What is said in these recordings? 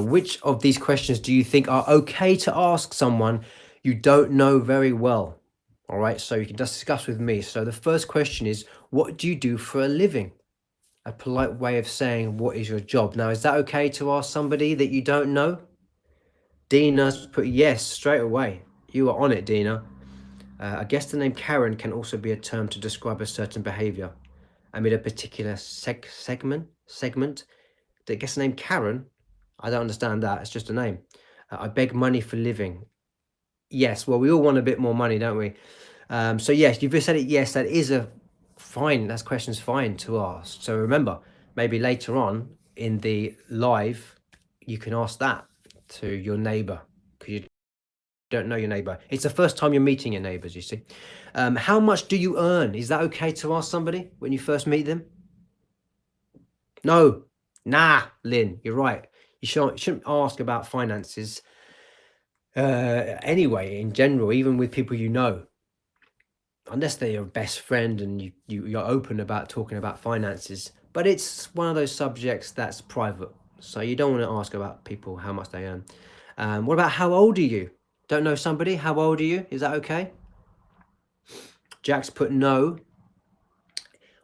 which of these questions do you think are okay to ask someone you don't know very well? All right, so you can just discuss with me. So the first question is, what do you do for a living? A polite way of saying, what is your job? Now, is that okay to ask somebody that you don't know? Dina's put yes straight away. You are on it, Dina. I guess the name Karen can also be a term to describe a certain behavior amid a particular segment. I guess the name Karen, I don't understand that. It's just a name. I beg money for living. Yes, well, we all want a bit more money, don't we? So yes, you've just said it. Yes, that is a fine. That question's fine to ask. So remember, maybe later on in the live, you can ask that to your neighbor because you don't know your neighbor. It's the first time you're meeting your neighbors, you see. How much do you earn? Is that okay to ask somebody when you first meet them? No. Nah, Lynn, you're right. You shouldn't ask about finances anyway, in general, even with people you know. Unless they're your best friend and you're open about talking about finances. But it's one of those subjects that's private. So you don't want to ask about people how much they earn. What about how old are you? Don't know somebody? How old are you? Is that okay? Jack's put no.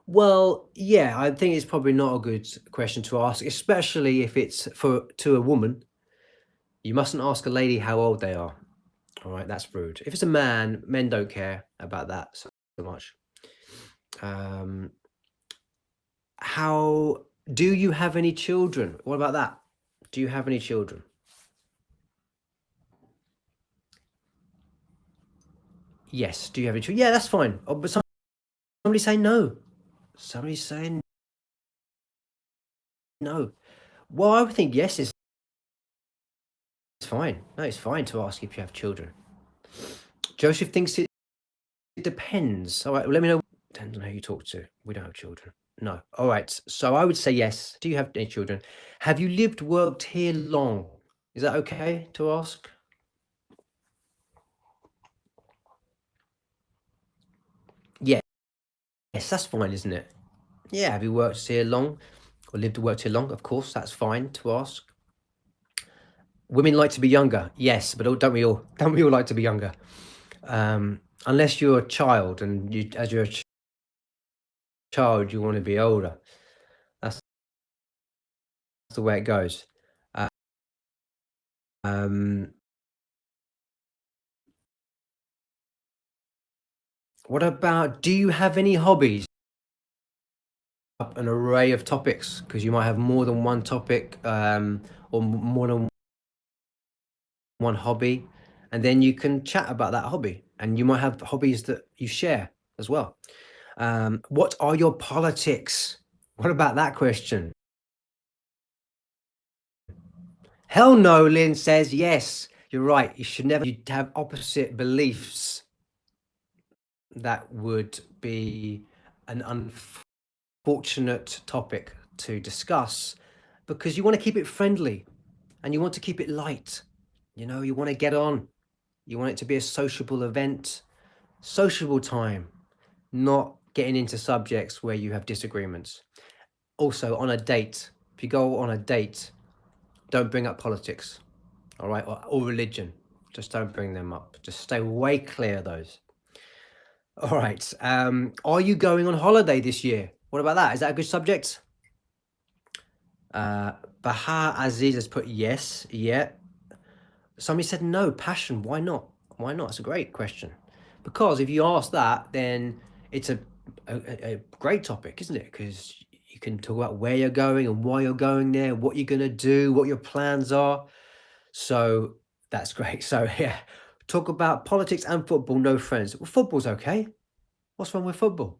Well, yeah, I think it's probably not a good question to ask, especially if it's to a woman. You mustn't ask a lady how old they are. All right, that's rude. If it's a man, men don't care about that so much. How do you have any children? What about that? Do you have any children? Yes. Do you have any children? Yeah, that's fine. Oh, but somebody say no. Somebody's saying no. Well, I would think yes is fine. No, it's fine to ask if you have children. Joseph thinks it depends. All right, well, let me know. Depends on who you talk to. We don't have children. No. All right. So I would say yes. Do you have any children? Have you worked here long? Is that okay to ask? Yeah. Yes, that's fine, isn't it? Yeah. Have you worked here long or worked here long? Of course, that's fine to ask. Women like to be younger. Yes, but don't we all? Don't we all like to be younger? Unless you're a child and as you're a child, you want to be older. That's the way it goes. What about, do you have any hobbies? An array of topics, because you might have more than one topic or more than one hobby, and then you can chat about that hobby, and you might have hobbies that you share as well. What are your politics? What about that question? Hell no, Lynn says yes. You're right. You should never have opposite beliefs. That would be an unfortunate topic to discuss because you want to keep it friendly and you want to keep it light. You know, you want to get on. You want it to be a sociable event, sociable time, not getting into subjects where you have disagreements. Also, on a date, if you go on a date, don't bring up politics, all right, or religion. Just don't bring them up. Just stay way clear of those. All right. Are you going on holiday this year? What about that? Is that a good subject? Baha Aziz has put yes. Yeah. Somebody said no. Passion. Why not? Why not? It's a great question. Because if you ask that, then it's a great topic, isn't it? Because you can talk about where you're going and why you're going there, what you're going to do, what your plans are. So that's great. So yeah, talk about politics and football, no friends. Well, football's okay. What's wrong with football?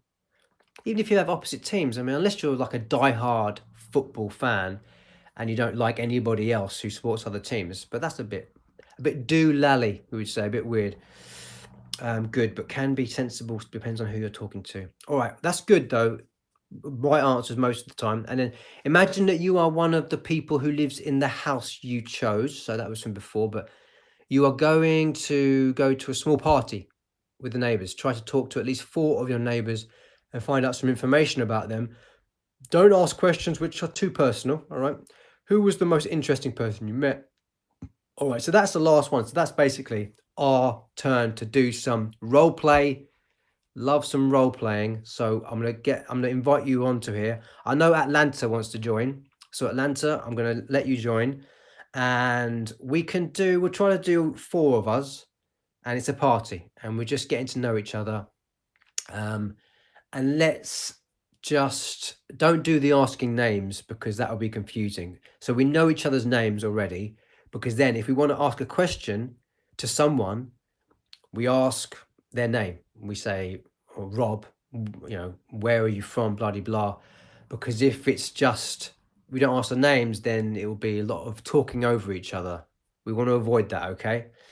Even if you have opposite teams, I mean, unless you're like a die-hard football fan and you don't like anybody else who supports other teams, but that's a bit doolally, we would say, a bit weird. Good, but can be sensible, depends on who you're talking to. All right, that's good though. Right answers most of the time. And then imagine that you are one of the people who lives in the house you chose. So that was from before, but you are going to go to a small party with the neighbors. Try to talk to at least 4 of your neighbors and find out some information about them. Don't ask questions which are too personal, all right? Who was the most interesting person you met? All right, so that's the last one. So that's basically our turn to do some role play. Love some role playing. So I'm gonna invite you onto here. I know Atlanta wants to join. So Atlanta, I'm gonna let you join. And we'll try to do 4 of us, and it's a party, and we're just getting to know each other. And let's just don't do the asking names because that'll be confusing. So we know each other's names already, because then if we want to ask a question to someone, we ask their name. We say, oh, Rob, where are you from? Blah, blah, blah. Because if it's just, we don't ask the names, then it will be a lot of talking over each other. We want to avoid that, okay?